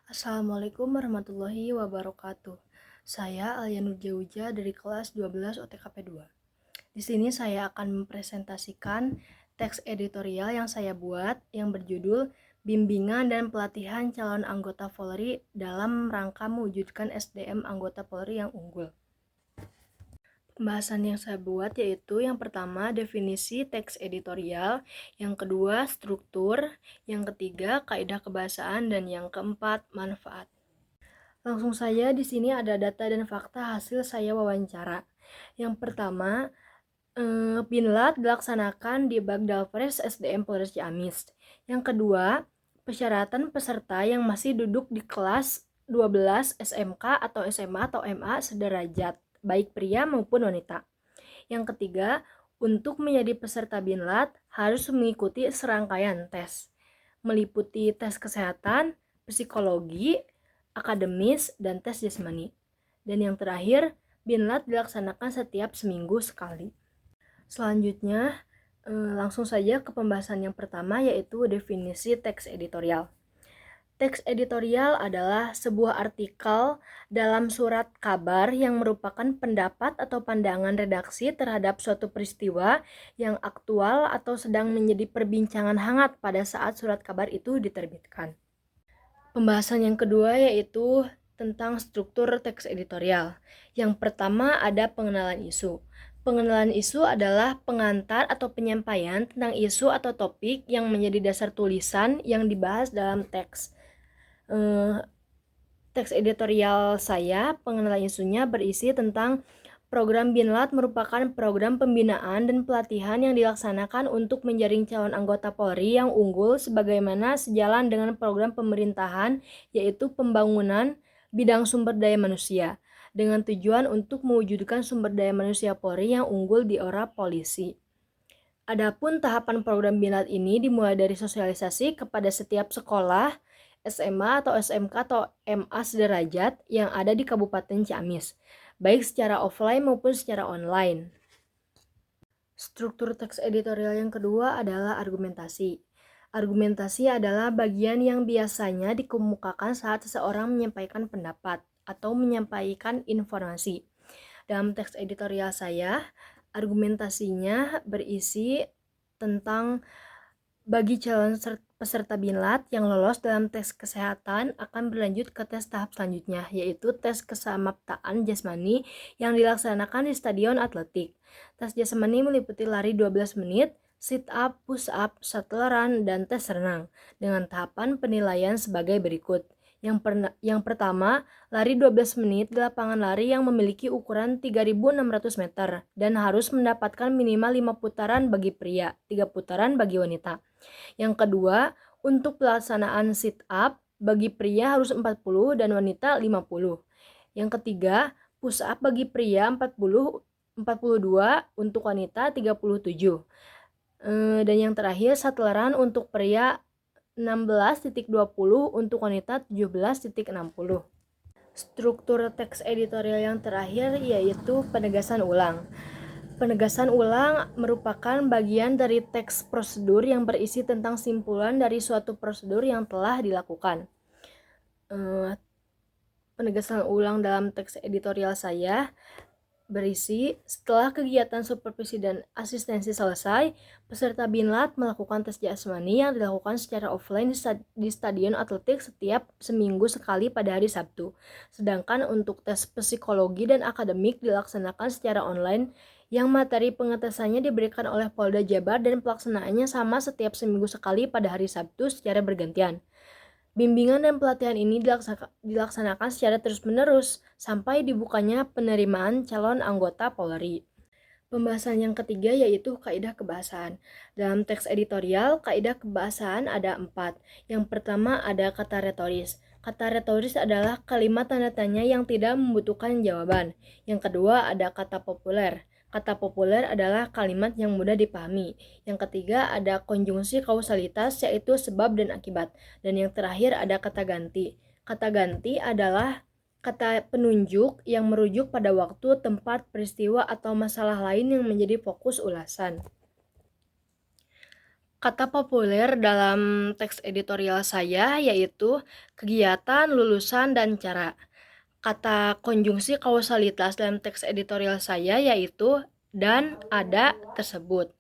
Assalamualaikum warahmatullahi wabarakatuh. Saya Alia Nurjauja dari kelas 12 OTKP 2. Di sini saya akan mempresentasikan teks editorial yang saya buat yang berjudul Bimbingan dan Pelatihan Calon Anggota Polri dalam rangka mewujudkan SDM anggota Polri yang unggul. Pembahasan yang saya buat yaitu yang pertama definisi teks editorial, yang kedua struktur, yang ketiga kaidah kebahasaan, dan yang keempat manfaat. Langsung saja di sini ada data dan fakta hasil saya wawancara. Yang pertama, Binlat dilaksanakan di Bagdalpres SDM Polres Ciamis. Yang kedua, persyaratan peserta yang masih duduk di kelas 12 SMK atau SMA atau MA sederajat, baik pria maupun wanita. Yang ketiga, untuk menjadi peserta Binlat harus mengikuti serangkaian tes, meliputi tes kesehatan, psikologi, akademis, dan tes jasmani. Dan yang terakhir, Binlat dilaksanakan setiap seminggu sekali. Selanjutnya, langsung saja ke pembahasan yang pertama, yaitu definisi teks editorial. Teks editorial adalah sebuah artikel dalam surat kabar yang merupakan pendapat atau pandangan redaksi terhadap suatu peristiwa yang aktual atau sedang menjadi perbincangan hangat pada saat surat kabar itu diterbitkan. Pembahasan yang kedua yaitu tentang struktur teks editorial. Yang pertama ada pengenalan isu. Pengenalan isu adalah pengantar atau penyampaian tentang isu atau topik yang menjadi dasar tulisan yang dibahas dalam teks. Teks editorial saya, pengenalan isunya berisi tentang program Binlat merupakan program pembinaan dan pelatihan yang dilaksanakan untuk menjaring calon anggota Polri yang unggul sebagaimana sejalan dengan program pemerintahan, yaitu pembangunan bidang sumber daya manusia, dengan tujuan untuk mewujudkan sumber daya manusia Polri yang unggul di era polisi. Adapun tahapan program Binlat ini dimulai dari sosialisasi kepada setiap sekolah, SMA atau SMK atau MA sederajat yang ada di Kabupaten Ciamis, baik secara offline maupun secara online. Struktur teks editorial yang kedua adalah argumentasi. Argumentasi adalah bagian yang biasanya dikemukakan saat seseorang menyampaikan pendapat atau menyampaikan informasi. Dalam teks editorial saya, argumentasinya berisi tentang bagi calon peserta Binlat yang lolos dalam tes kesehatan akan berlanjut ke tes tahap selanjutnya, yaitu tes kesamaptaan jasmani yang dilaksanakan di stadion atletik. Tes jasmani meliputi lari 12 menit, sit up, push up, shuttle run, dan tes renang, dengan tahapan penilaian sebagai berikut. Yang pertama, lari 12 menit di lapangan lari yang memiliki ukuran 3.600 meter dan harus mendapatkan minimal 5 putaran bagi pria, 3 putaran bagi wanita. Yang kedua, untuk pelaksanaan sit up bagi pria harus 40 dan wanita 50. Yang ketiga, push up bagi pria 42, untuk wanita 37. Dan yang terakhir, shuttle run untuk pria 16.20, untuk wanita 17.60. Struktur teks editorial yang terakhir yaitu penegasan ulang. Penegasan ulang merupakan bagian dari teks prosedur yang berisi tentang simpulan dari suatu prosedur yang telah dilakukan. Penegasan ulang dalam teks editorial saya berisi, setelah kegiatan supervisi dan asistensi selesai, peserta Binlat melakukan tes jasmani yang dilakukan secara offline di stadion atletik setiap seminggu sekali pada hari Sabtu. Sedangkan untuk tes psikologi dan akademik dilaksanakan secara online yang materi pengetesannya diberikan oleh Polda Jabar dan pelaksanaannya sama setiap seminggu sekali pada hari Sabtu secara bergantian. Bimbingan dan pelatihan ini dilaksanakan secara terus-menerus sampai dibukanya penerimaan calon anggota Polri. Pembahasan yang ketiga yaitu kaidah kebahasaan. Dalam teks editorial, kaidah kebahasaan ada 4. Yang pertama ada kata retoris. Kata retoris adalah kalimat tanda tanya yang tidak membutuhkan jawaban. Yang kedua ada kata populer. Kata populer adalah kalimat yang mudah dipahami. Yang ketiga ada konjungsi kausalitas, yaitu sebab dan akibat. Dan yang terakhir ada kata ganti. Kata ganti adalah kata penunjuk yang merujuk pada waktu, tempat, peristiwa, atau masalah lain yang menjadi fokus ulasan. Kata populer dalam teks editorial saya yaitu kegiatan, lulusan, dan cara. Kata konjungsi kausalitas dalam teks editorial saya yaitu dan, ada, tersebut.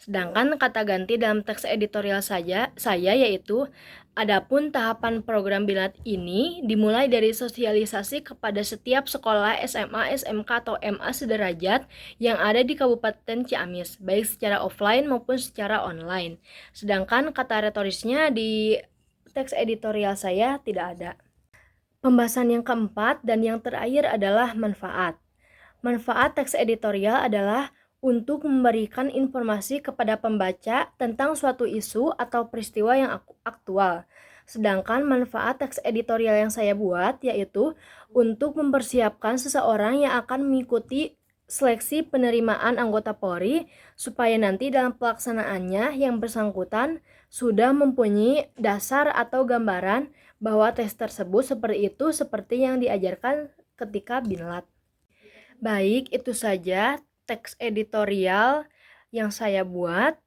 Sedangkan kata ganti dalam teks editorial saya yaitu adapun tahapan program Binat ini dimulai dari sosialisasi kepada setiap sekolah SMA, SMK, atau MA sederajat yang ada di Kabupaten Ciamis, baik secara offline maupun secara online. Sedangkan kata retorisnya di teks editorial saya tidak ada. Pembahasan yang keempat dan yang terakhir adalah manfaat. Manfaat teks editorial adalah untuk memberikan informasi kepada pembaca tentang suatu isu atau peristiwa yang aktual. Sedangkan manfaat teks editorial yang saya buat yaitu untuk mempersiapkan seseorang yang akan mengikuti seleksi penerimaan anggota Polri supaya nanti dalam pelaksanaannya yang bersangkutan sudah mempunyai dasar atau gambaran bahwa tes tersebut seperti itu seperti yang diajarkan ketika Binlat. Baik, itu saja teks editorial yang saya buat.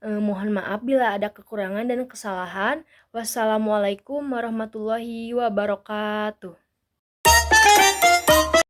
Mohon maaf bila ada kekurangan dan kesalahan. Wassalamualaikum warahmatullahi wabarakatuh.